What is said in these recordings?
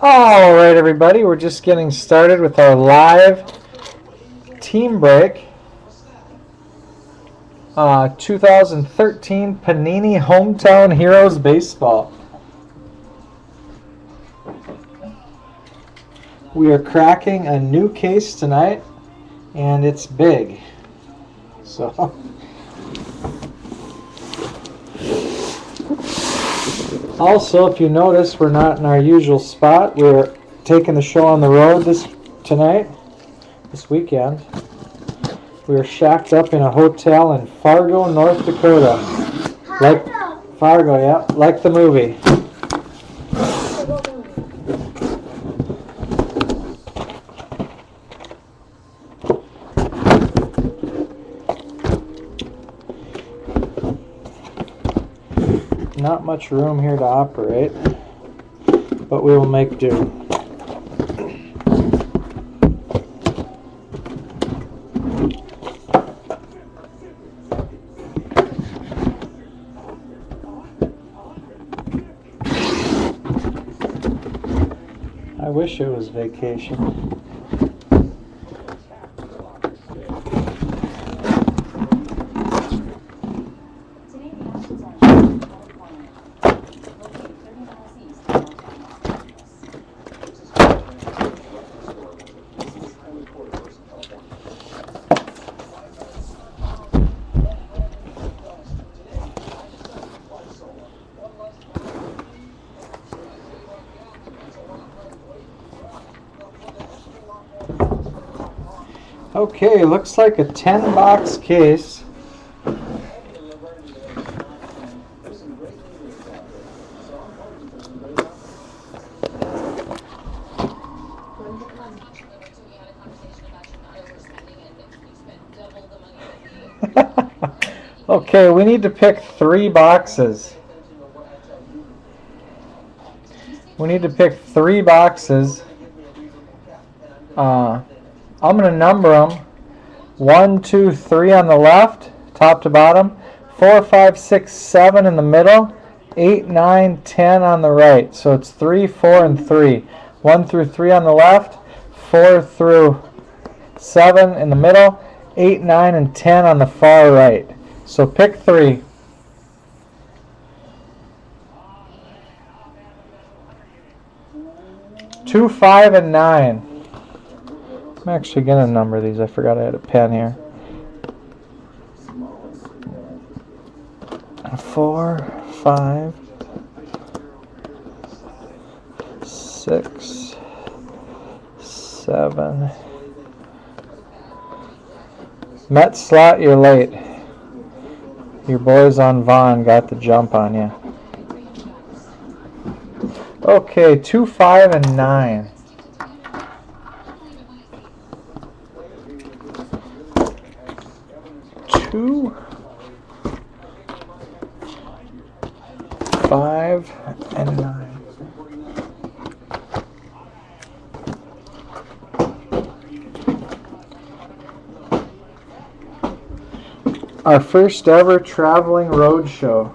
All right, everybody, we're just getting started with our live team break. 2013 Panini Hometown Heroes Baseball. We are cracking a new case tonight, and it's big. So, also, if you notice, we're not in our usual spot. We're taking the show on the road this weekend. We are shacked up in a hotel in Fargo, North Dakota. Like Fargo, yeah, like the movie. Not much room here to operate, but we will make do. I wish it was vacation. Okay, looks like a 10-box case. Okay, we need to pick 3 boxes. We need to pick 3 boxes. I'm going to number them 1, 2, 3 on the left, top to bottom, 4, 5, 6, 7 in the middle, 8, 9, 10 on the right. So it's 3, 4, and 3. 1 through 3 on the left, 4 through 7 in the middle, 8, 9, and 10 on the far right. So pick 3. Two, 5, and 9. I'm actually going to number these. I forgot I had a pen here. 4, 5, 6, 7. Met slot, you're late. Your boys on Vaughn got the jump on you. Okay, 2, 5, and 9. Two, 5, and 9. Our first ever traveling road show.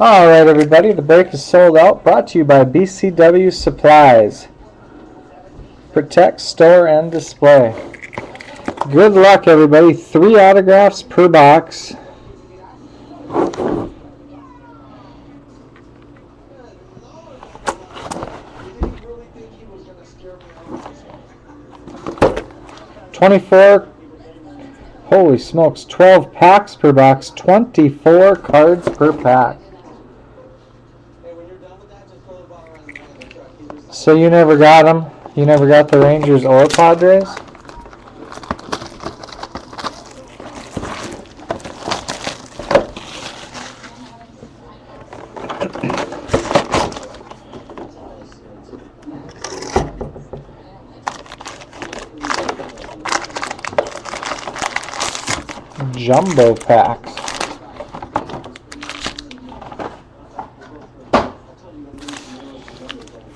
All right, everybody, the break is sold out. Brought to you by BCW Supplies. Protect, store, and display. Good luck, everybody. 3 autographs per box. $24. Holy smokes, 12 packs per box, 24 cards per pack. So you never got them? You never got the Rangers or Padres? Jumbo packs.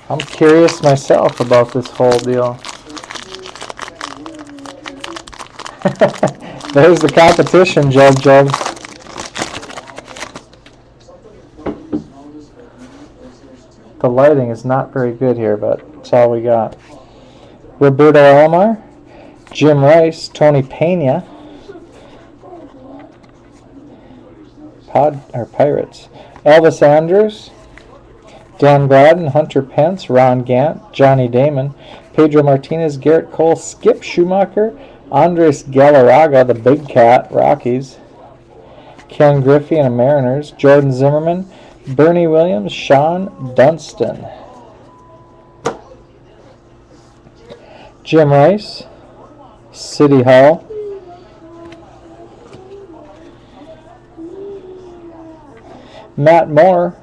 I'm curious myself about this whole deal. There's the competition, Jug. The lighting is not very good here, but that's all we got. Roberto Alomar, Jim Rice, Tony Pena, Pirates, Elvis Andrews, Dan Gladden, Hunter Pence, Ron Gant, Johnny Damon, Pedro Martinez, Garrett Cole, Skip Schumacher, Andres Galarraga, the Big Cat, Rockies, Ken Griffey and the Mariners, Jordan Zimmerman, Bernie Williams, Sean Dunston, Jim Rice, City Hall, Matt Moore.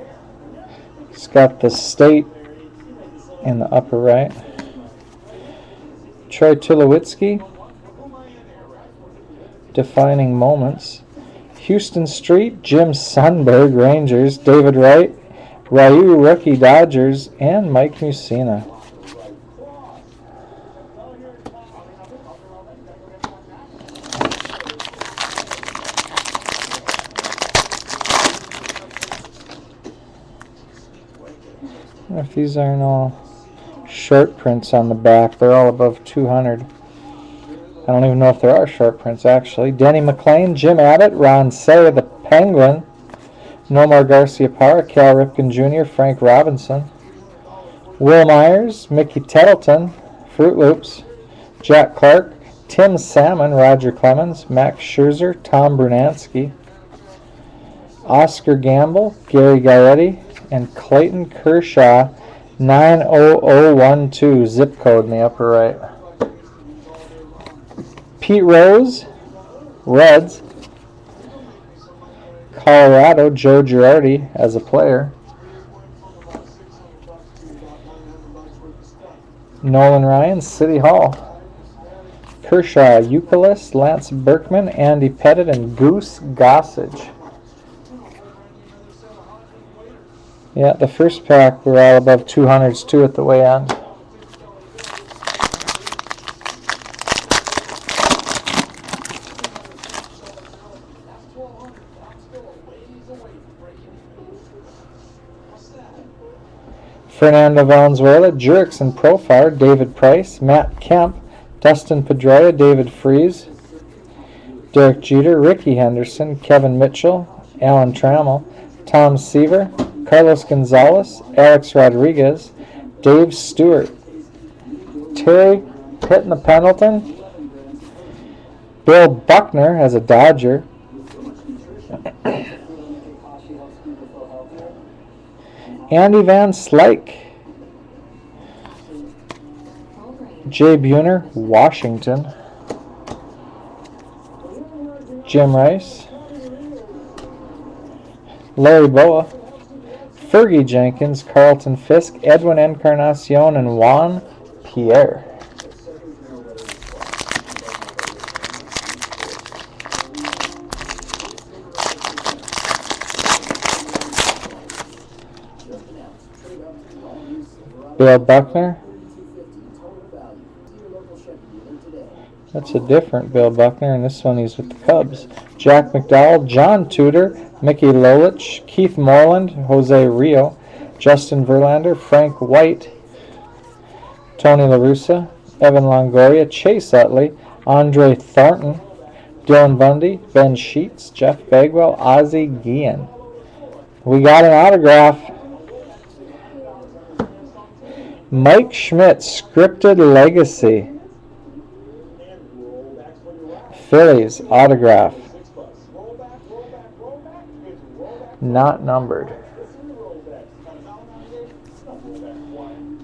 He's got the state in the upper right. Troy Tulowitzki, Defining Moments. Houston Street, Jim Sundberg, Rangers, David Wright, Ryu, Rookie, Dodgers, and Mike Mussina. If these aren't all short prints on the back, they're all above 200. I don't even know if there are short prints, actually. Denny McLain, Jim Abbott, Ron Say, the Penguin, Nomar Garcia-Parra, Cal Ripken Jr., Frank Robinson, Will Myers, Mickey Tettleton, Fruit Loops, Jack Clark, Tim Salmon, Roger Clemens, Max Scherzer, Tom Brunansky, Oscar Gamble, Gary Gaetti, and Clayton Kershaw, 90012, zip code in the upper right. Pete Rose, Reds, Colorado, Joe Girardi as a player, Nolan Ryan, City Hall, Kershaw, Euclid, Lance Berkman, Andy Pettit, and Goose Gossage. Yeah, the first pack were all above 200s too at the way end. Fernando Valenzuela, Jurickson Profar, David Price, Matt Kemp, Dustin Pedroia, David Freese, Derek Jeter, Ricky Henderson, Kevin Mitchell, Alan Trammell, Tom Seaver, Carlos Gonzalez, Alex Rodriguez, Dave Stewart, Terry Pitt the Pendleton, Bill Buckner as a Dodger, Andy Van Slyke, Jay Buhner, Washington, Jim Rice, Larry Boa, Fergie Jenkins, Carlton Fisk, Edwin Encarnacion, and Juan Pierre. Bill Buckner. That's a different Bill Buckner, and this one he's with the Cubs. Jack McDowell, John Tudor, Mickey Lolich, Keith Moreland, Jose Rio, Justin Verlander, Frank White, Tony La Russa, Evan Longoria, Chase Utley, Andre Thornton, Dylan Bundy, Ben Sheets, Jeff Bagwell, Ozzie Guillen. We got an autograph. Mike Schmidt, Scripted Legacy. Phillies autograph. Not numbered.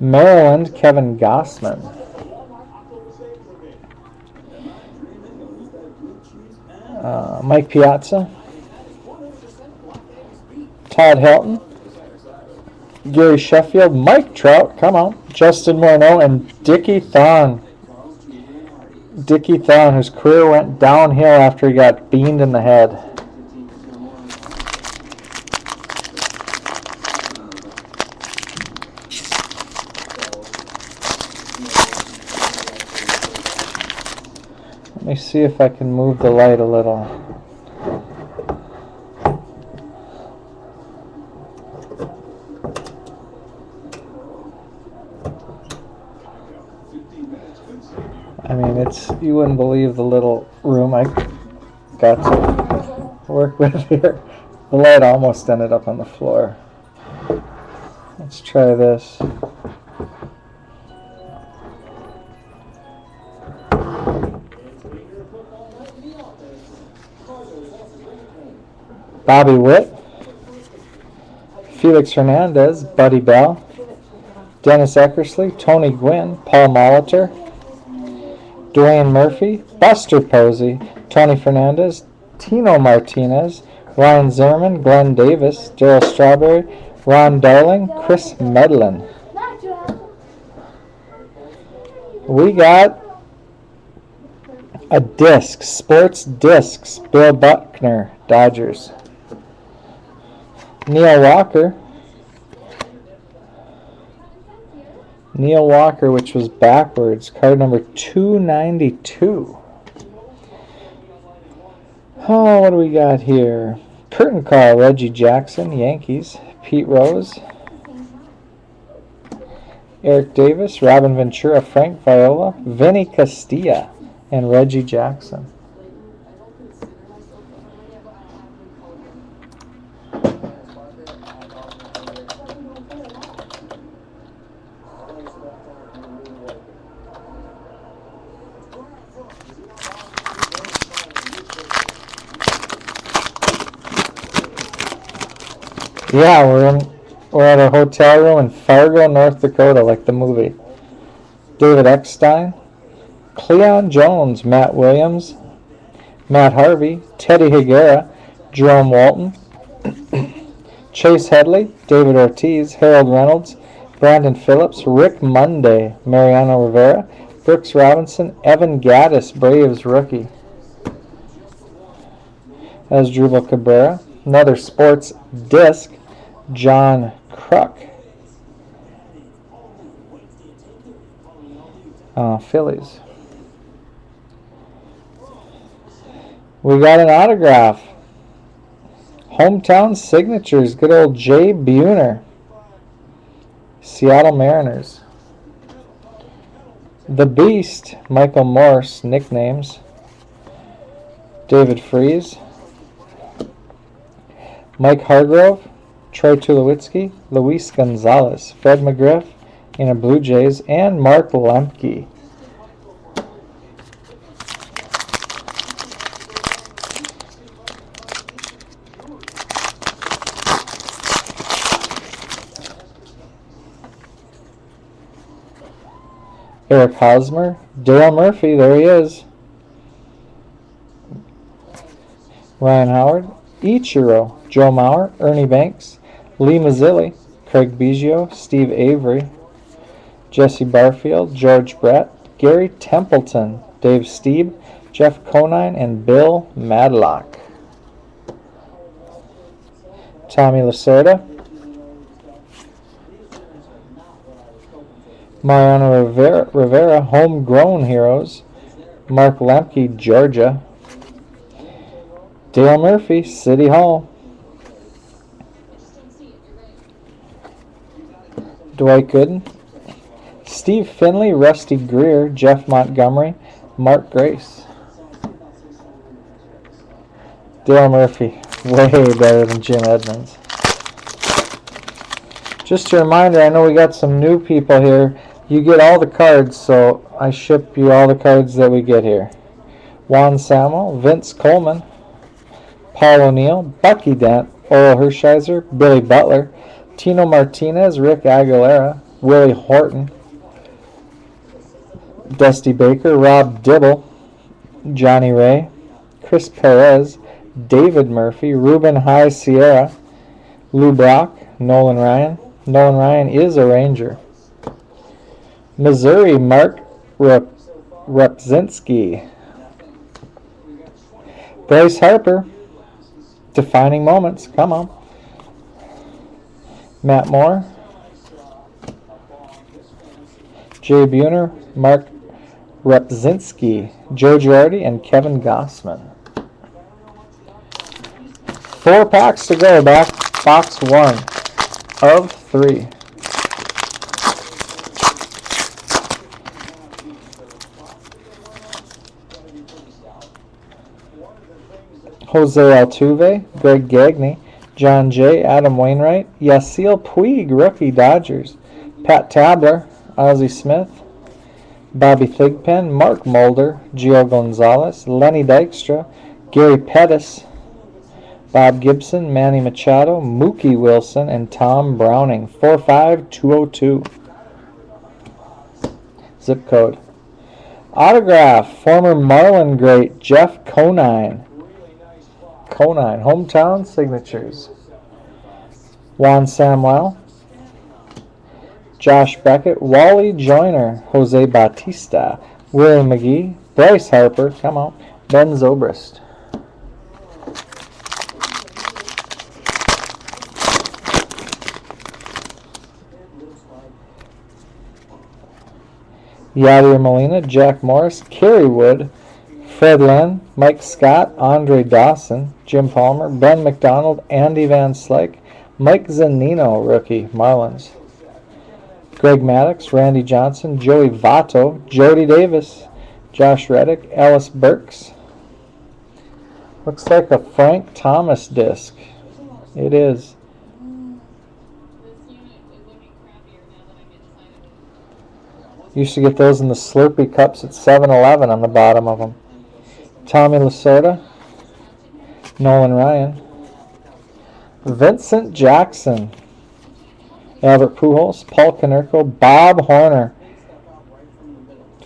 Maryland, Kevin Gossman. Mike Piazza. Todd Helton. Gary Sheffield. Mike Trout, come on. Justin Morneau and Dickie Thon. Dickie Thon, whose career went downhill after he got beamed in the head. me see if I can move the light a little. I mean, you wouldn't believe the little room I got to work with here. The light almost ended up on the floor. Let's try this. Bobby Witt, Felix Hernandez, Buddy Bell, Dennis Eckersley, Tony Gwynn, Paul Molitor, Dwayne Murphy, Buster Posey, Tony Fernandez, Tino Martinez, Ryan Zimmerman, Glenn Davis, Darryl Strawberry, Ron Darling, Chris Medlin. We got a disc, Sports Discs, Bill Buckner, Dodgers. Neil Walker, which was backwards, card number 292. Oh, what do we got here? Curtain call, Reggie Jackson, Yankees. Pete Rose, Eric Davis, Robin Ventura, Frank Viola, Vinny Castilla, and Reggie Jackson. Yeah, we're at a hotel room in Fargo, North Dakota, like the movie. David Eckstein, Cleon Jones, Matt Williams, Matt Harvey, Teddy Higuera, Jerome Walton, Chase Headley, David Ortiz, Harold Reynolds, Brandon Phillips, Rick Monday, Mariano Rivera, Brooks Robinson, Evan Gaddis, Braves rookie. Asdrubal Cabrera, another sports disc, John Kruk. Phillies. We got an autograph. Hometown signatures. Good old Jay Buhner. Seattle Mariners. The Beast. Michael Morse. Nicknames. David Freese. Mike Hargrove. Troy Tulowitzki. Luis Gonzalez. Fred McGriff. In a Blue Jays. And Mark Lemke. Eric Hosmer, Dale Murphy, there he is. Ryan Howard, Ichiro, Joe Mauer, Ernie Banks, Lee Mazzilli, Craig Biggio, Steve Avery, Jesse Barfield, George Brett, Gary Templeton, Dave Stieb, Jeff Conine, and Bill Madlock. Tommy Lasorda, Mariano Rivera, Homegrown Heroes, Mark Lemke, Georgia, Dale Murphy, City Hall, Dwight Gooden, Steve Finley, Rusty Greer, Jeff Montgomery, Mark Grace. Dale Murphy, way better than Jim Edmonds. Just a reminder, I know we got some new people here. You get all the cards, so I ship you all the cards that we get here. Juan Samuel, Vince Coleman, Paul O'Neill, Bucky Dent, Oral Hershiser, Billy Butler, Tino Martinez, Rick Aguilera, Willie Horton, Dusty Baker, Rob Dibble, Johnny Ray, Chris Perez, David Murphy, Ruben High Sierra, Lou Brock, Nolan Ryan. Nolan Ryan is a Ranger. Missouri, Mark Repzinski. Bryce Harper, Defining Moments, come on. Matt Moore, Jay Buhner, Mark Repzinski, Joe Girardi, and Kevin Gossman. 4 packs to go. Box 1 of 3. Jose Altuve, Greg Gagne, John Jay, Adam Wainwright, Yasiel Puig, rookie Dodgers, Pat Tabler, Ozzie Smith, Bobby Thigpen, Mark Mulder, Gio Gonzalez, Lenny Dykstra, Gary Pettis, Bob Gibson, Manny Machado, Mookie Wilson, and Tom Browning. 45202. Zip code. Autograph, former Marlin great Jeff Conine. Hometown signatures. Juan Samuel, Josh Beckett, Wally Joyner, Jose Bautista, Willie McGee, Bryce Harper, come on, Ben Zobrist. Yadier Molina, Jack Morris, Kerry Wood, Fred Lynn, Mike Scott, Andre Dawson, Jim Palmer, Ben McDonald, Andy Van Slyke, Mike Zunino, rookie, Marlins. Greg Maddux, Randy Johnson, Joey Votto, Jody Davis, Josh Reddick, Ellis Burks. Looks like a Frank Thomas disc. It is. Used to get those in the Slurpee cups at 7-Eleven on the bottom of them. Tommy Lasorda, Nolan Ryan, Vincent Jackson, Albert Pujols, Paul Konerko, Bob Horner,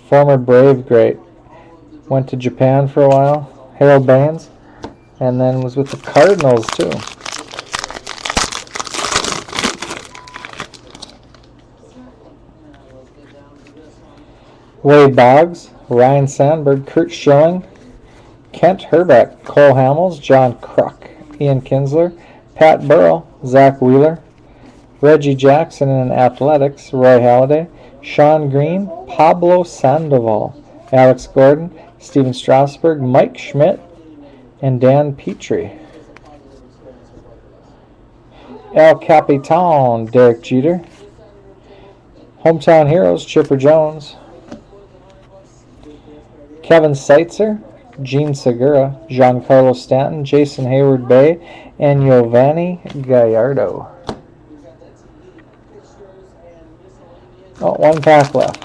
former Brave great. Went to Japan for a while. Harold Baines, and then was with the Cardinals too. Wade Boggs, Ryan Sandberg, Kurt Schilling, Kent Herbeck, Cole Hamels, John Kruk, Ian Kinsler, Pat Burrell, Zach Wheeler, Reggie Jackson in Athletics, Roy Halladay, Sean Green, Pablo Sandoval, Alex Gordon, Steven Strasburg, Mike Schmidt, and Dan Petrie. El Capitan, Derek Jeter. Hometown Heroes, Chipper Jones. Kevin Seitzer, Gene Segura, Giancarlo Stanton, Jason Hayward Bay, and Giovanni Gallardo. Oh, 1 pack left.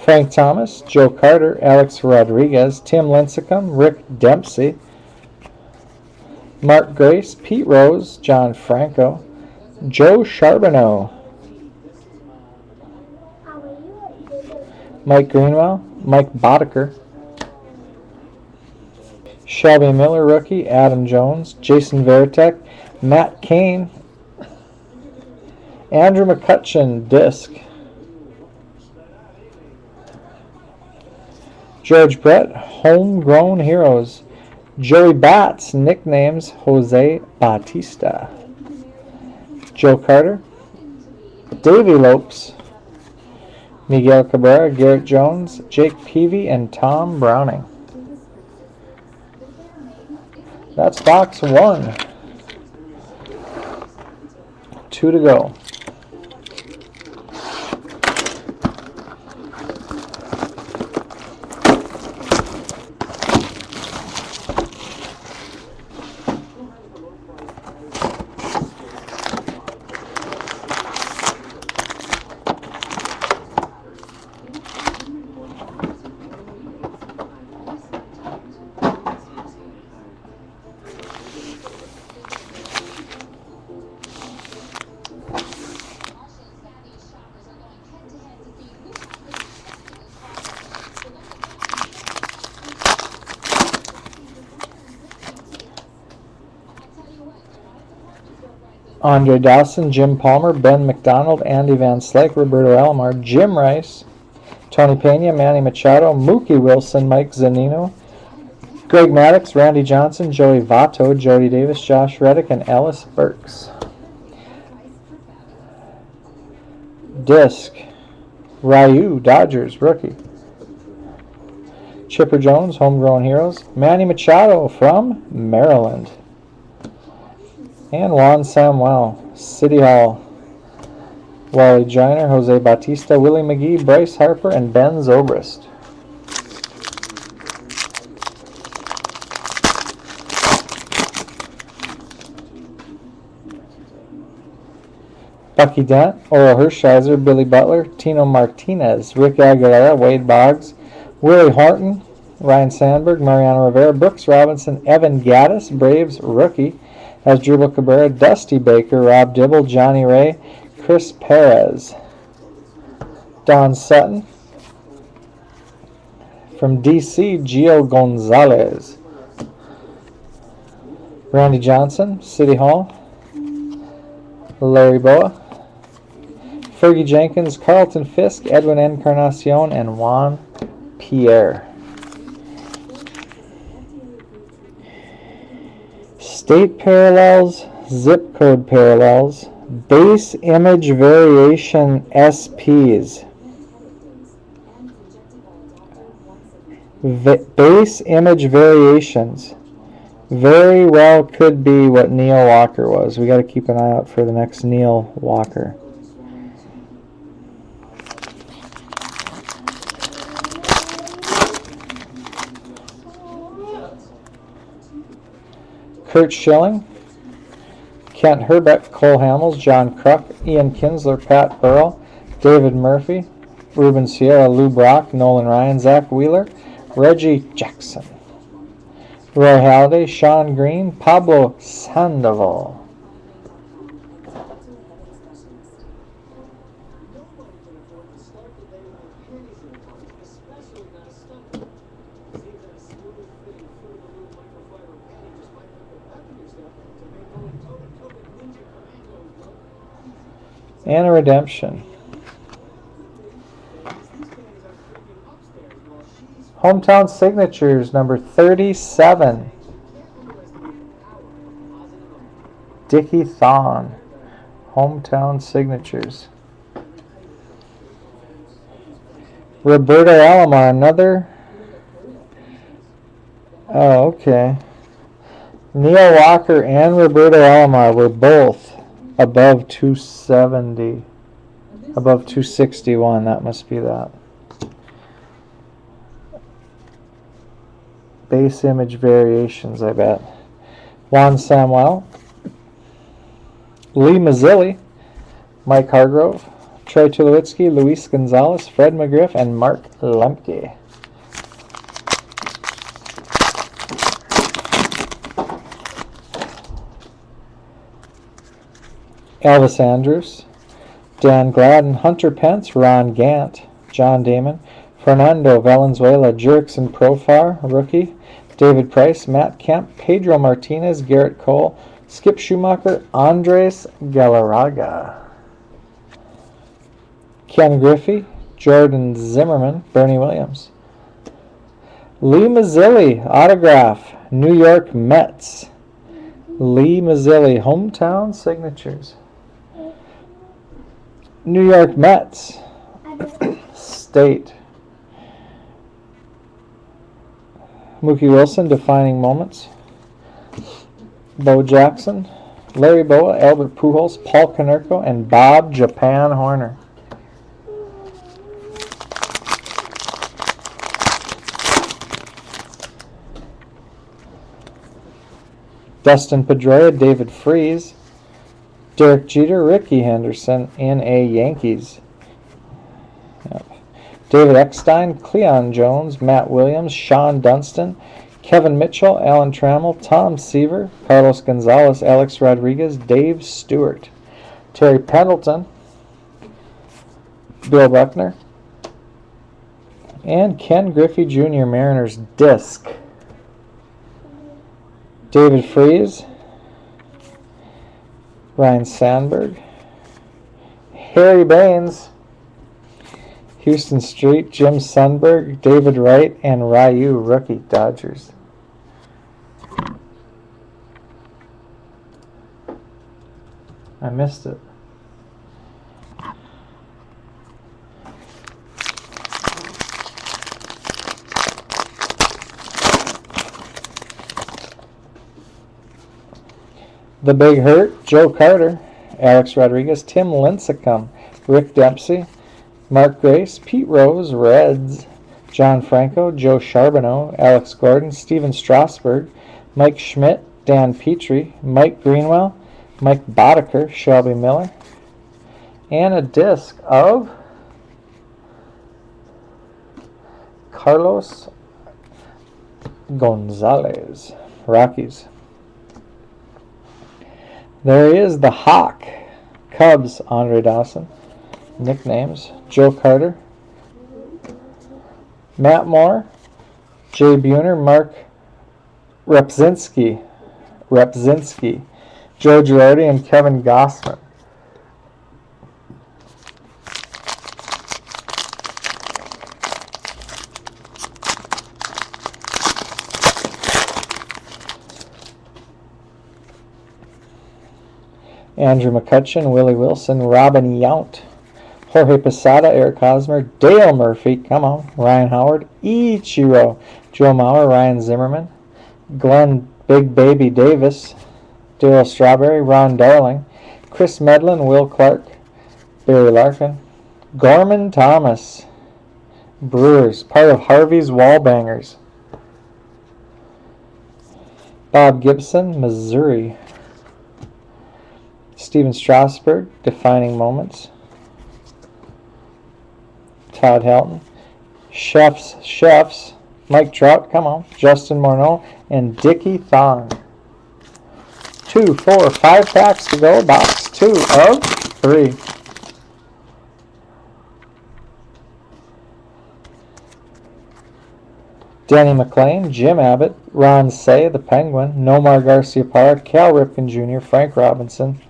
Frank Thomas, Joe Carter, Alex Rodriguez, Tim Lincecum, Rick Dempsey, Mark Grace, Pete Rose, John Franco, Joe Charbonneau, Mike Greenwell, Mike Boddicker, Shelby Miller, rookie, Adam Jones, Jason Varitek, Matt Cain, Andrew McCutcheon, disc, George Brett, Homegrown Heroes, Joey Bats, nicknames Jose Bautista, Joe Carter, Davey Lopes, Miguel Cabrera, Garrett Jones, Jake Peavy, and Tom Browning. That's box 1. 2 to go. Andre Dawson, Jim Palmer, Ben McDonald, Andy Van Slyke, Roberto Alomar, Jim Rice, Tony Pena, Manny Machado, Mookie Wilson, Mike Zunino, Greg Maddux, Randy Johnson, Joey Votto, Jody Davis, Josh Reddick, and Ellis Burks. Disc, Ryu, Dodgers, rookie. Chipper Jones, Homegrown Heroes. Manny Machado from Maryland. And Juan Samuel, City Hall. Wally Joyner, Jose Bautista, Willie McGee, Bryce Harper, and Ben Zobrist. Bucky Dent, Oral Hershiser, Billy Butler, Tino Martinez, Rick Aguilera, Wade Boggs, Willie Horton, Ryan Sandberg, Mariano Rivera, Brooks Robinson, Evan Gattis, Braves rookie, Asdrubal Cabrera, Dusty Baker, Rob Dibble, Johnny Ray, Chris Perez. Don Sutton. From DC, Gio Gonzalez. Randy Johnson, City Hall. Larry Boa. Fergie Jenkins, Carlton Fisk, Edwin Encarnacion, and Juan Pierre. State parallels, zip code parallels, base image variation SPs. Base image variations. Very well could be what Neil Walker was. We got to keep an eye out for the next Neil Walker. Kurt Schilling, Kent Herbeck, Cole Hamels, John Kruk, Ian Kinsler, Pat Burrell, David Murphy, Ruben Sierra, Lou Brock, Nolan Ryan, Zach Wheeler, Reggie Jackson, Roy Halladay, Sean Green, Pablo Sandoval. And a redemption. Hometown Signatures, number 37. Dickie Thon. Hometown Signatures. Roberto Alomar, another. Oh, okay. Neil Walker and Roberto Alomar were both above 270. Above 261, that must be that. Base image variations, I bet. Juan Samuel, Lee Mazzilli, Mike Hargrove, Troy Tulowitzki, Luis Gonzalez, Fred McGriff, and Mark Lemke. Elvis Andrews, Dan Gladden, Hunter Pence, Ron Gant, John Damon, Fernando Valenzuela, Jurickson Profar, rookie, David Price, Matt Kemp, Pedro Martinez, Garrett Cole, Skip Schumacher, Andres Galarraga. Ken Griffey, Jordan Zimmerman, Bernie Williams. Lee Mazzilli, autograph, New York Mets. Lee Mazzilli, hometown signatures. New York Mets, state. Mookie Wilson, defining moments. Bo Jackson, Larry Boa, Albert Pujols, Paul Konerko, and Bob Japan Horner. Dustin Pedroia, David Freese, Derek Jeter, Ricky Henderson in a Yankees. Yep. David Eckstein, Cleon Jones, Matt Williams, Sean Dunston, Kevin Mitchell, Alan Trammell, Tom Seaver, Carlos Gonzalez, Alex Rodriguez, Dave Stewart, Terry Pendleton, Bill Buckner, and Ken Griffey Jr., Mariners disc. David Freese, Ryan Sandberg, Harry Baines, Houston Street, Jim Sundberg, David Wright, and Ryu, rookie, Dodgers. missed it. The Big Hurt, Joe Carter, Alex Rodriguez, Tim Lincecum, Rick Dempsey, Mark Grace, Pete Rose, Reds, John Franco, Joe Charbonneau, Alex Gordon, Steven Strasburg, Mike Schmidt, Dan Petrie, Mike Greenwell, Mike Boddicker, Shelby Miller, and a disc of Carlos Gonzalez, Rockies. There is the Hawk, Cubs, Andre Dawson. Nicknames, Joe Carter, Matt Moore, Jay Buhner, Mark Repzinski, Joe Girardi, and Kevin Gossman. Andrew McCutcheon, Willie Wilson, Robin Yount, Jorge Posada, Eric Hosmer, Dale Murphy, come on, Ryan Howard, Ichiro, Joe Mauer, Ryan Zimmerman, Glenn Big Baby Davis, Darryl Strawberry, Ron Darling, Chris Medlin, Will Clark, Barry Larkin, Gorman Thomas, Brewers, part of Harvey's Wallbangers, Bob Gibson, Missouri, Steven Strasburg, Defining Moments, Todd Helton, Chefs, Mike Trout, come on, Justin Morneau, and Dickie Thong. 2, 4, 5 packs to go, box 2 of 3. Denny McLean, Jim Abbott, Ron Say, the Penguin, Nomar Garciaparra, Cal Ripken Jr., Frank Robinson,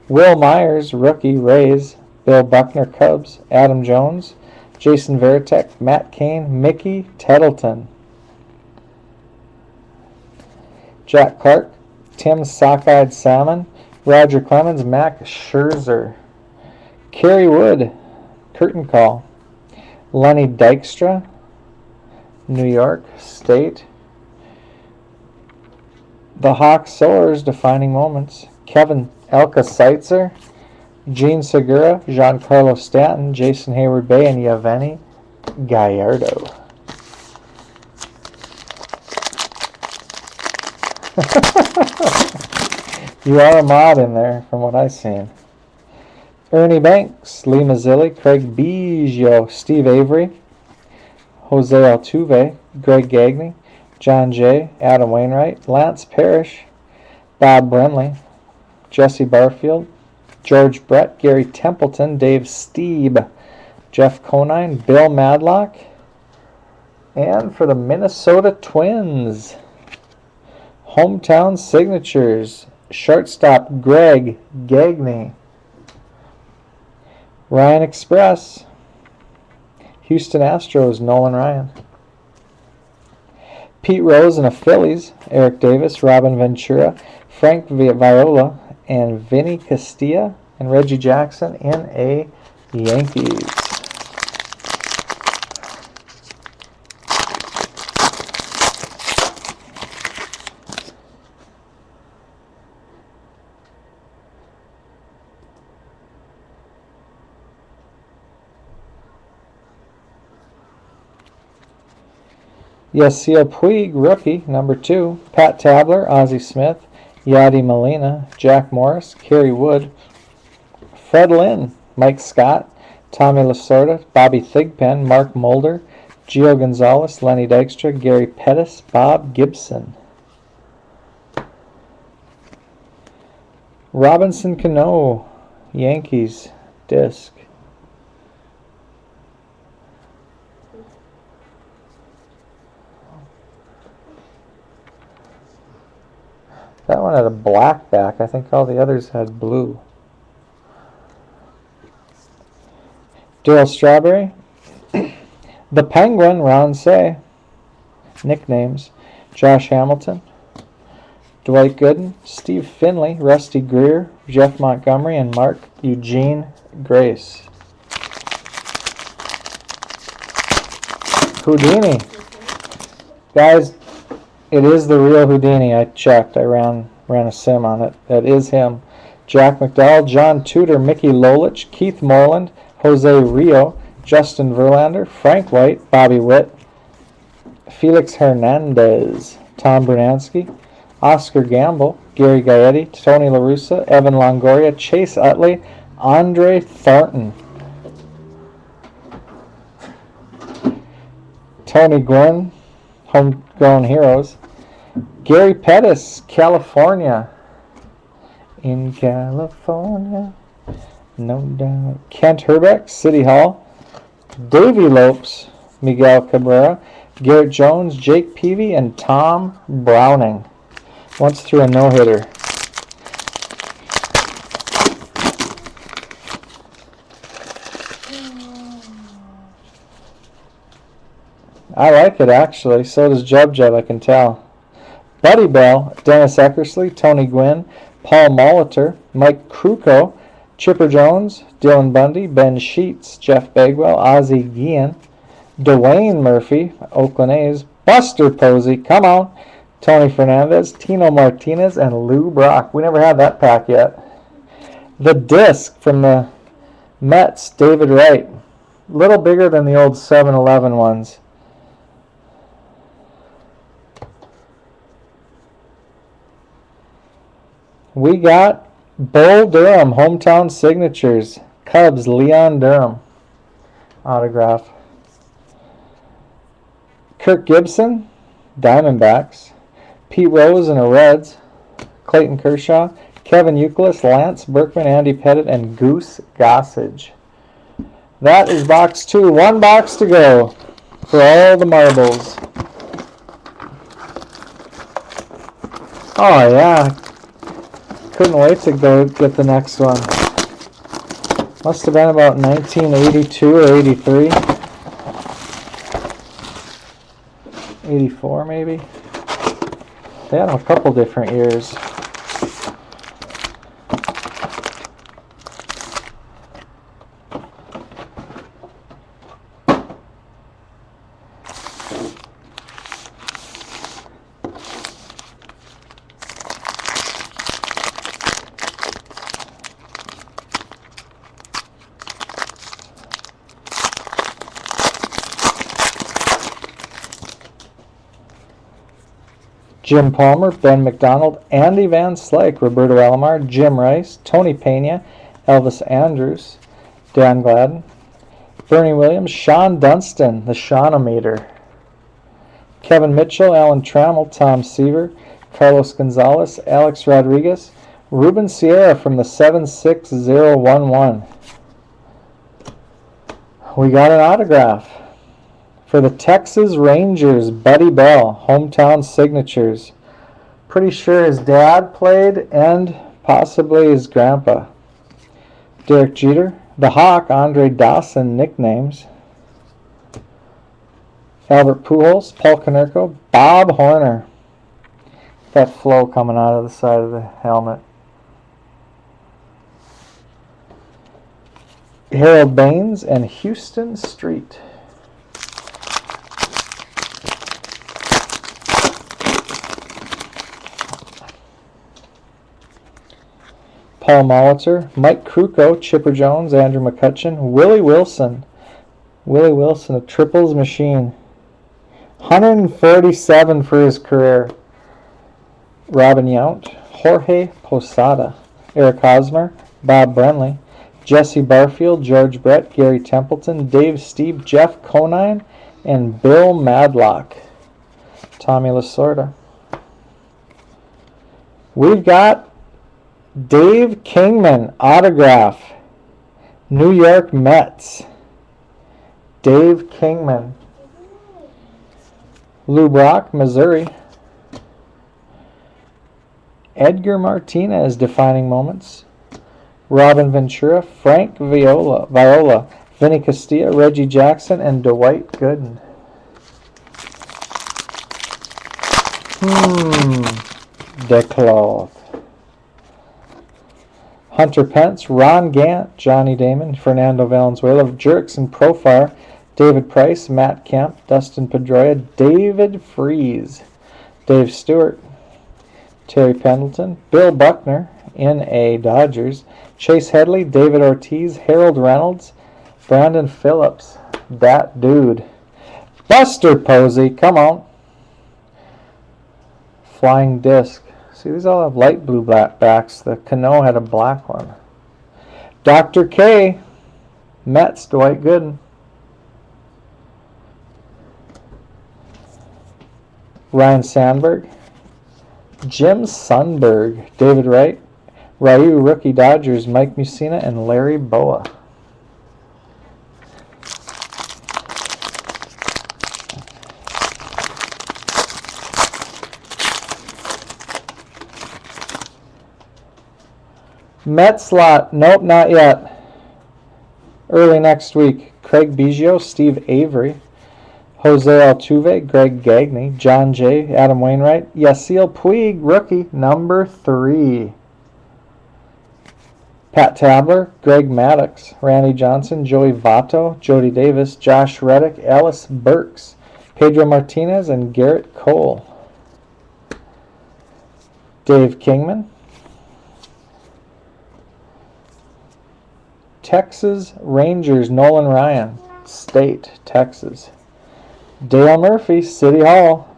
Will Myers, rookie, Rays, Bill Buckner, Cubs, Adam Jones, Jason Varitek, Matt Cain, Mickey Tettleton, Jack Clark, Tim Sockeyed Salmon, Roger Clemens, Max Scherzer, Kerry Wood, Curtain Call, Lenny Dykstra, New York State, the Hawk Soars, Defining Moments, Kevin Elka Seitzer, Gene Segura, Giancarlo Stanton, Jason Hayward Bay, and Yevgeny Gallardo. You are a mod in there, from what I've seen. Ernie Banks, Lee Mazzilli, Craig Biggio, Steve Avery, Jose Altuve, Greg Gagne, John Jay, Adam Wainwright, Lance Parrish, Bob Brenly, Jesse Barfield, George Brett, Gary Templeton, Dave Steeb, Jeff Conine, Bill Madlock, and for the Minnesota Twins, Hometown Signatures, shortstop Greg Gagne, Ryan Express, Houston Astros, Nolan Ryan, Pete Rose and the Phillies, Eric Davis, Robin Ventura, Frank Viola, and Vinny Castilla, and Reggie Jackson in a Yankees. Yasiel Puig, rookie, number 2. Pat Tabler, Ozzie Smith, Yadi Molina, Jack Morris, Kerry Wood, Fred Lynn, Mike Scott, Tommy Lasorda, Bobby Thigpen, Mark Mulder, Gio Gonzalez, Lenny Dykstra, Gary Pettis, Bob Gibson. Robinson Cano, Yankees, disc. That one had a black back. I think all the others had blue. Darryl Strawberry. The Penguin, Ron Say. Nicknames. Josh Hamilton. Dwight Gooden, Steve Finley, Rusty Greer, Jeff Montgomery, and Mark Eugene Grace. Houdini. Guys, it is the real Houdini. I checked. I ran a sim on it. That is him. Jack McDowell, John Tudor, Mickey Lolich, Keith Moreland, Jose Rio, Justin Verlander, Frank White, Bobby Witt, Felix Hernandez, Tom Brunansky, Oscar Gamble, Gary Gaetti, Tony La Russa, Evan Longoria, Chase Utley, Andre Thornton, Tony Gwynn, Homegrown Heroes, Gary Pettis, California, in California, no doubt, Kent Herbeck, City Hall, Davey Lopes, Miguel Cabrera, Garrett Jones, Jake Peavy, and Tom Browning. Once through a no-hitter. I like it, actually. So does Jub, I can tell. Buddy Bell, Dennis Eckersley, Tony Gwynn, Paul Molitor, Mike Krukow, Chipper Jones, Dylan Bundy, Ben Sheets, Jeff Bagwell, Ozzie Guillen, Dwayne Murphy, Oakland A's, Buster Posey, come on, Tony Fernandez, Tino Martinez, and Lou Brock. We never had that pack yet. The disc from the Mets, David Wright. A little bigger than the old 7-Eleven ones. We got Bull Durham, Hometown Signatures. Cubs, Leon Durham. Autograph. Kirk Gibson, Diamondbacks. Pete Rose and the Reds. Clayton Kershaw. Kevin Youkilis, Lance Berkman, Andy Pettit, and Goose Gossage. That is box 2. 1 box to go for all the marbles. Oh, yeah. Couldn't wait to go get the next one. Must have been about 1982 or 83. 84 maybe. They had a couple different years. Jim Palmer, Ben McDonald, Andy Van Slyke, Roberto Alomar, Jim Rice, Tony Pena, Elvis Andrews, Dan Gladden, Bernie Williams, Sean Dunston, the Shawnometer, Kevin Mitchell, Alan Trammell, Tom Seaver, Carlos Gonzalez, Alex Rodriguez, Ruben Sierra from the 76011. We got an autograph. For the Texas Rangers, Buddy Bell, Hometown Signatures. Pretty sure his dad played and possibly his grandpa. Derek Jeter, the Hawk, Andre Dawson nicknames. Albert Pujols, Paul Konerko, Bob Horner. That flow coming out of the side of the helmet. Harold Baines and Houston Street. Paul Molitor, Mike Krukow, Chipper Jones, Andrew McCutcheon, Willie Wilson. Willie Wilson, a triples machine. 147 for his career. Robin Yount, Jorge Posada, Eric Hosmer, Bob Brenly, Jesse Barfield, George Brett, Gary Templeton, Dave Steve, Jeff Conine, and Bill Madlock. Tommy Lasorda. We've got Dave Kingman, autograph, New York Mets. Dave Kingman. Lou Brock, Missouri. Edgar Martinez, defining moments. Robin Ventura, Frank Viola, Vinny Castilla, Reggie Jackson, and Dwight Gooden. DeCloth. Hunter Pence, Ron Gant, Johnny Damon, Fernando Valenzuela, Jerks and Profar, David Price, Matt Kemp, Dustin Pedroia, David Freese, Dave Stewart, Terry Pendleton, Bill Buckner, N.A. Dodgers, Chase Headley, David Ortiz, Harold Reynolds, Brandon Phillips, that dude, Buster Posey, come on, Flying Disc. See, these all have light blue black backs. The Cano had a black one. Dr. K, Mets, Dwight Gooden. Ryan Sandberg, Jim Sundberg, David Wright, Ryu, rookie Dodgers, Mike Mussina, and Larry Boa. Mets lot, nope, not yet. Early next week. Craig Biggio, Steve Avery, Jose Altuve, Greg Gagne, John Jay, Adam Wainwright, Yasiel Puig, rookie, number 3. Pat Tabler, Greg Maddux, Randy Johnson, Joey Votto, Jody Davis, Josh Reddick, Ellis Burks, Pedro Martinez, and Garrett Cole. Dave Kingman. Texas Rangers, Nolan Ryan, State, Texas. Dale Murphy, City Hall.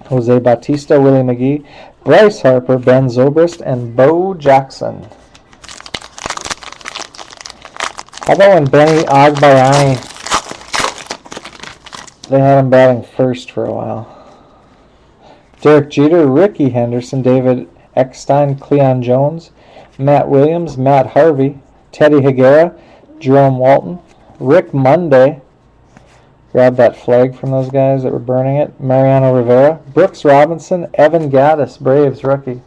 Jose Bautista, Willie McGee, Bryce Harper, Ben Zobrist, and Bo Jackson. How about when Benny Agbayani, they had him batting first for a while. Derek Jeter, Ricky Henderson, David Eckstein, Cleon Jones, Matt Williams, Matt Harvey, Teddy Higuera, Jerome Walton, Rick Monday, grab that flag from those guys that were burning it, Mariano Rivera, Brooks Robinson, Evan Gattis, Braves rookie,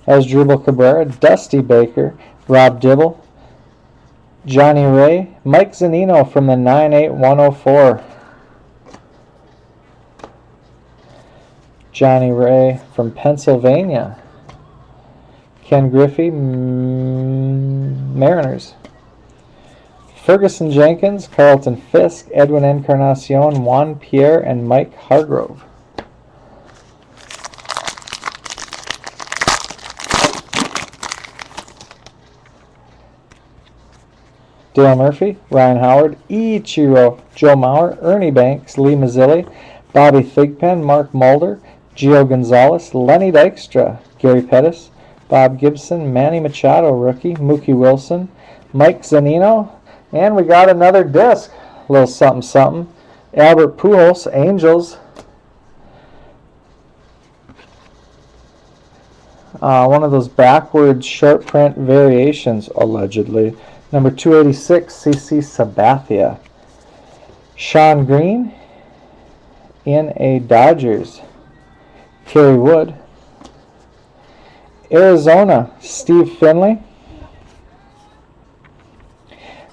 Asdrubal Cabrera, Dusty Baker, Rob Dibble, Johnny Ray, Mike Zunino from the 98104. Johnny Ray from Pennsylvania. Ken Griffey, Mariners. Ferguson Jenkins, Carlton Fisk, Edwin Encarnacion, Juan Pierre, and Mike Hargrove. Dale Murphy, Ryan Howard, Ichiro, Joe Mauer, Ernie Banks, Lee Mazzilli, Bobby Thigpen, Mark Mulder, Gio Gonzalez, Lenny Dykstra, Gary Pettis, Bob Gibson, Manny Machado, rookie, Mookie Wilson, Mike Zanino, and we got another disc, a little something something. Albert Pujols, Angels. One of those backwards short print variations, allegedly. Number 286, CC Sabathia. Sean Green, N.A. Dodgers. Kerry Wood. Arizona, Steve Finley.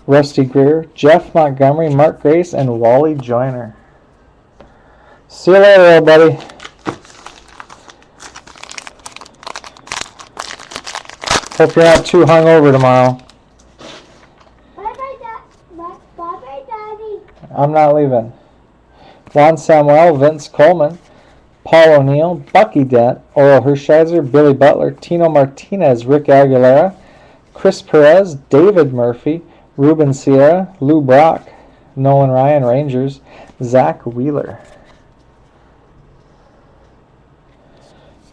Rusty Greer, Jeff Montgomery, Mark Grace, and Wally Joyner. See you later, everybody. Hope you're not too hungover tomorrow. Bye-bye, Daddy. I'm not leaving. Juan Samuel, Vince Coleman, Paul O'Neill, Bucky Dent, Oral Hershiser, Billy Butler, Tino Martinez, Rick Aguilera, Chris Perez, David Murphy, Ruben Sierra, Lou Brock, Nolan Ryan, Rangers, Zach Wheeler.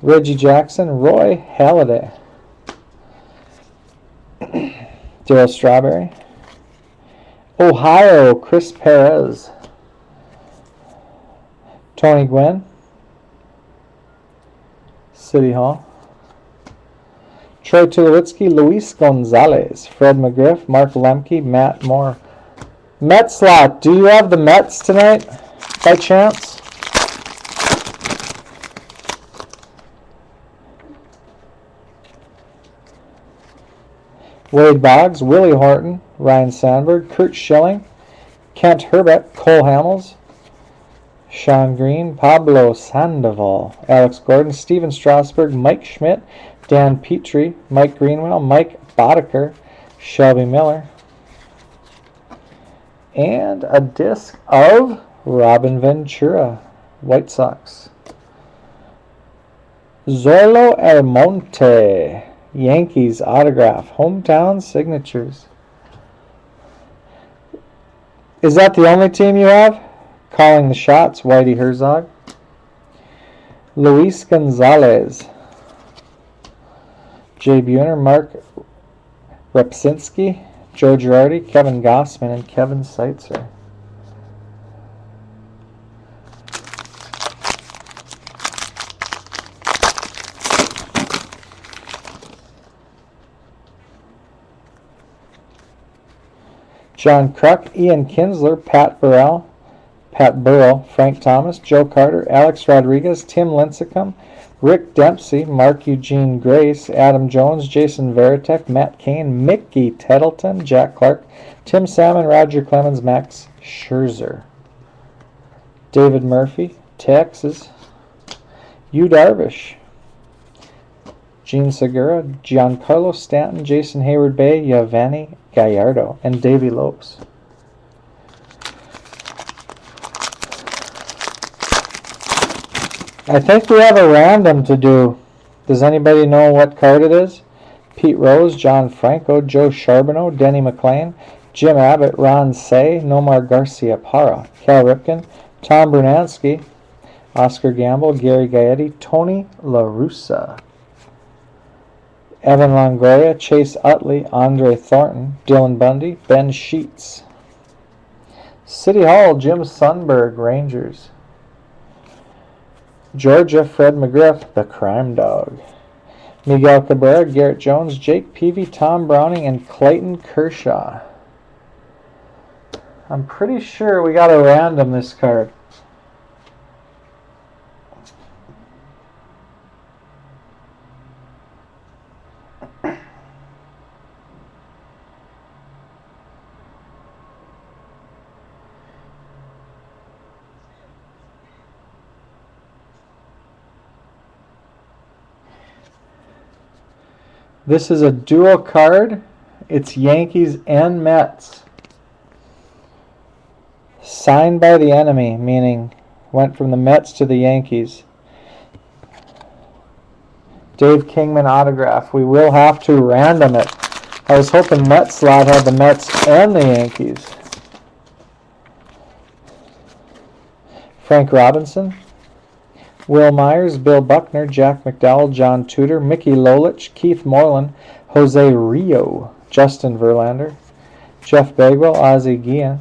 Reggie Jackson, Roy Halladay. Darryl Strawberry. Ohio, Chris Perez. Tony Gwynn. City Hall. Troy Tulowitzki, Luis Gonzalez, Fred McGriff, Mark Lemke, Matt Moore. Mets lot. Do you have the Mets tonight, by chance? Wade Boggs, Willie Horton, Ryan Sandberg, Kurt Schilling, Kent Herbert, Cole Hamels, Sean Green, Pablo Sandoval, Alex Gordon, Steven Strasburg, Mike Schmidt, Dan Petrie, Mike Greenwell, Mike Boddicker, Shelby Miller, and a disc of Robin Ventura, White Sox. Zorlo Almonte, Yankees autograph, hometown signatures. Is that the only team you have? Calling the shots, Whitey Herzog. Luis Gonzalez, Jay Buhner, Mark Repsinski, Joe Girardi, Kevin Gossman, and Kevin Seitzer. John Kruk, Ian Kinsler, Pat Burrell, Frank Thomas, Joe Carter, Alex Rodriguez, Tim Lincecum, Rick Dempsey, Mark Eugene Grace, Adam Jones, Jason Veritek, Matt Cain, Mickey Tettleton, Jack Clark, Tim Salmon, Roger Clemens, Max Scherzer. David Murphy, Texas, Yu Darvish, Gene Segura, Giancarlo Stanton, Jason Hayward Bay, Yovani Gallardo, and Davey Lopes. I think we have a random to do. Does anybody know what card it is? Pete Rose, John Franco, Joe Charbonneau, Denny McLean, Jim Abbott, Ron Say, Nomar Garcia Parra, Cal Ripken, Tom Brunansky, Oscar Gamble, Gary Gaetti, Tony La Russa, Evan Longoria, Chase Utley, Andre Thornton, Dylan Bundy, Ben Sheets. City Hall, Jim Sundberg, Rangers. Georgia, Fred McGriff, the Crime Dog. Miguel Cabrera, Garrett Jones, Jake Peavy, Tom Browning, and Clayton Kershaw. I'm pretty sure we got a random this card. This is a dual card. It's Yankees and Mets. Signed by the enemy, meaning went from the Mets to the Yankees. Dave Kingman autograph. We will have to random it. I was hoping Mets slot had the Mets and the Yankees. Frank Robinson, Will Myers, Bill Buckner, Jack McDowell, John Tudor, Mickey Lolich, Keith Moreland, Jose Rio, Justin Verlander, Jeff Bagwell, Ozzie Guillen,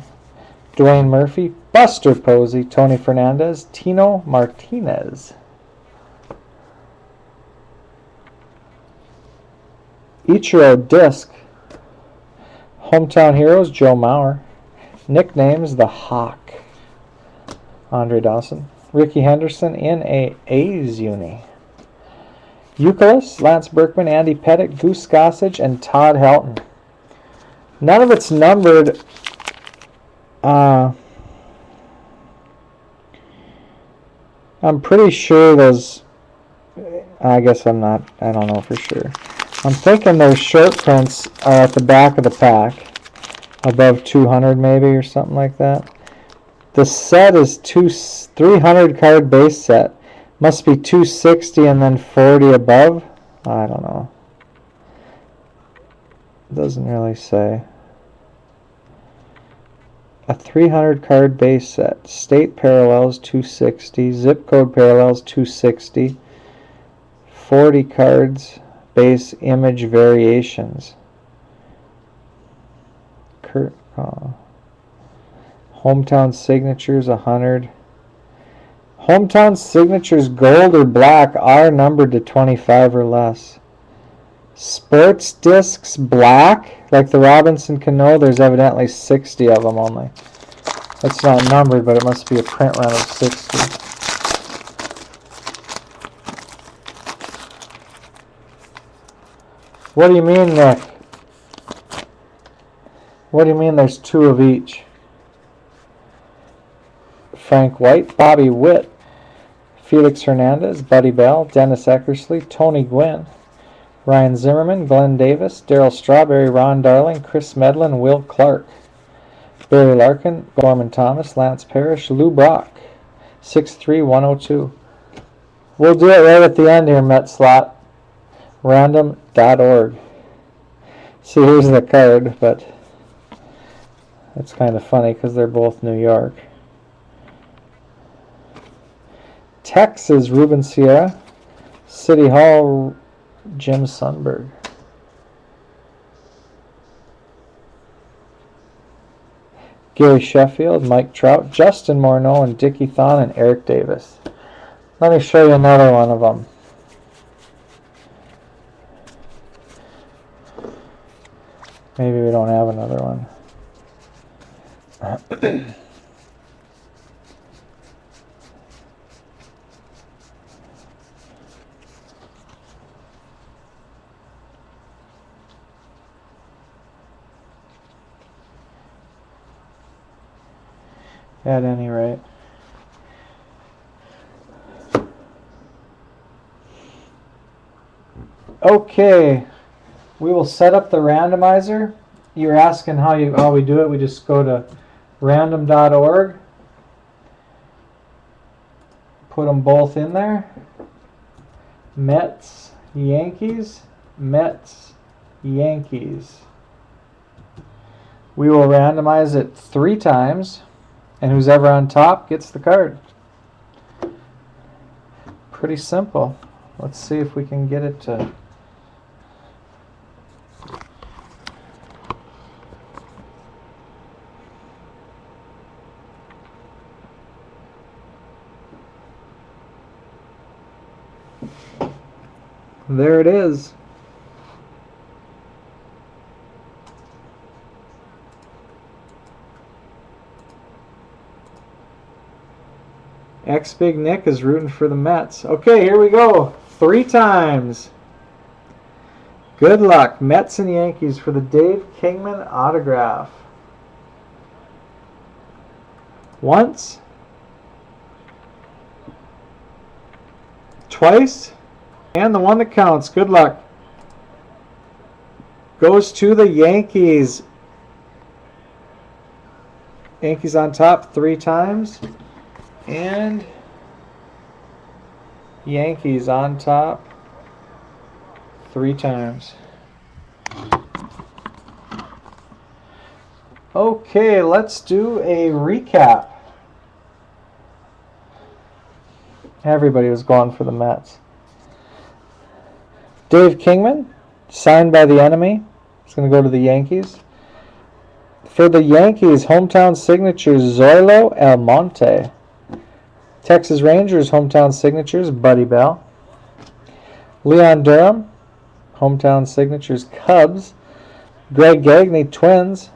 Dwayne Murphy, Buster Posey, Tony Fernandez, Tino Martinez. Ichiro Disc, Hometown Heroes, Joe Mauer, Nicknames, The Hawk, Andre Dawson, Ricky Henderson in a A's uni. Euclid, Lance Berkman, Andy Pettitte, Goose Gossage, and Todd Helton. None of it's numbered. I'm pretty sure those. I guess I'm not. I don't know for sure. I'm thinking those short prints are at the back of the pack, above 200 maybe or something like that. The set is 300 card base set. Must be 260 and then 40 above. I don't know. Doesn't really say. A 300 card base set. State parallels 260. Zip code parallels 260. 40 cards base image variations. Hometown signatures 100. Hometown signatures gold or black are numbered to 25 or less. Sports discs black, like the Robinson Cano, there's evidently 60 of them only. It's not numbered, but it must be a print run of 60. What do you mean, Nick? What do you mean there's 2 of each? Frank White, Bobby Witt, Felix Hernandez, Buddy Bell, Dennis Eckersley, Tony Gwynn, Ryan Zimmerman, Glenn Davis, Darryl Strawberry, Ron Darling, Chris Medlin, Will Clark, Barry Larkin, Gorman Thomas, Lance Parrish, Lou Brock, 63102. We'll do it right at the end here, Metslot. Random.org. See, here's the card, but it's kind of funny because they're both New York. Texas, Ruben Sierra. City Hall, Jim Sundberg. Gary Sheffield, Mike Trout, Justin Morneau, and Dickie Thon, and Eric Davis. Let me show you another one of them. Maybe we don't have another one. At any rate. Okay, we will set up the randomizer. You're asking how we do it. We just go to random.org, put them both in there. Mets, Yankees, Mets, Yankees. We will randomize it 3 times, and who's ever on top gets the card. Pretty simple. Let's see if we can get it to... There it is. Big Nick is rooting for the Mets. Okay, here we go. 3 times. Good luck. Mets and Yankees for the Dave Kingman autograph. Once. Twice. And the one that counts. Good luck. Goes to the Yankees. Yankees on top 3 times. And Yankees on top 3 times. Okay, let's do a recap. Everybody was going for the Mets. Dave Kingman, signed by the enemy. It's going to go to the Yankees. For the Yankees, hometown signatures, Zoilo Almonte. Texas Rangers, hometown signatures, Buddy Bell. Leon Durham, hometown signatures, Cubs. Greg Gagne, Twins.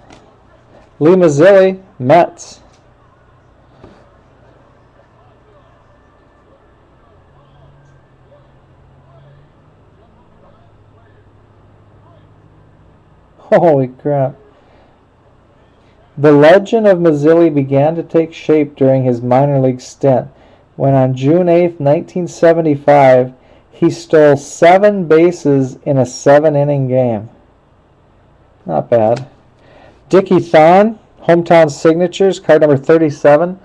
Lee Mazzilli, Mets. Holy crap. The legend of Mazzilli began to take shape during his minor league stint when on June 8, 1975, he stole 7 bases in a 7-inning game. Not bad. Dickie Thon, hometown signatures, card number 37.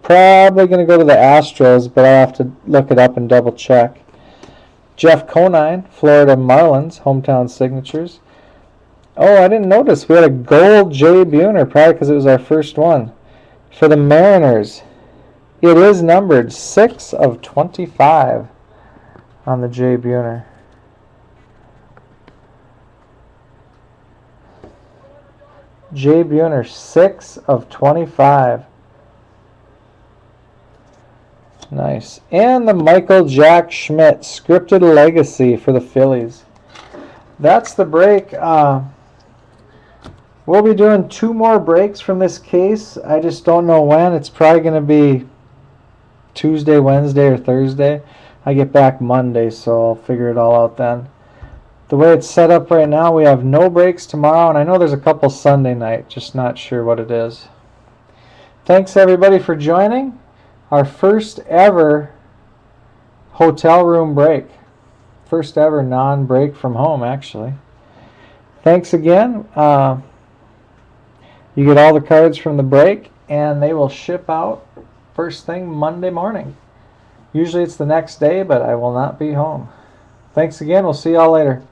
Probably going to go to the Astros, but I'll have to look it up and double check. Jeff Conine, Florida Marlins, hometown signatures. Oh, I didn't notice. We had a gold Jay Buhner, probably because it was our first one. For the Mariners, it is numbered 6 of 25 on the Jay Buhner. Jay Buhner, 6 of 25. Nice. And the Michael Jack Schmidt scripted legacy for the Phillies. That's the break. We'll be doing 2 more breaks from this case. I just don't know when. It's probably going to be Tuesday, Wednesday, or Thursday. I get back Monday, so I'll figure it all out then. The way it's set up right now, we have no breaks tomorrow, and I know there's a couple Sunday night, just not sure what it is. Thanks everybody for joining. Our first ever hotel room break. First ever non-break from home, actually. Thanks again. You get all the cards from the break, and they will ship out first thing Monday morning. Usually it's the next day, but I will not be home. Thanks again. We'll see y'all later.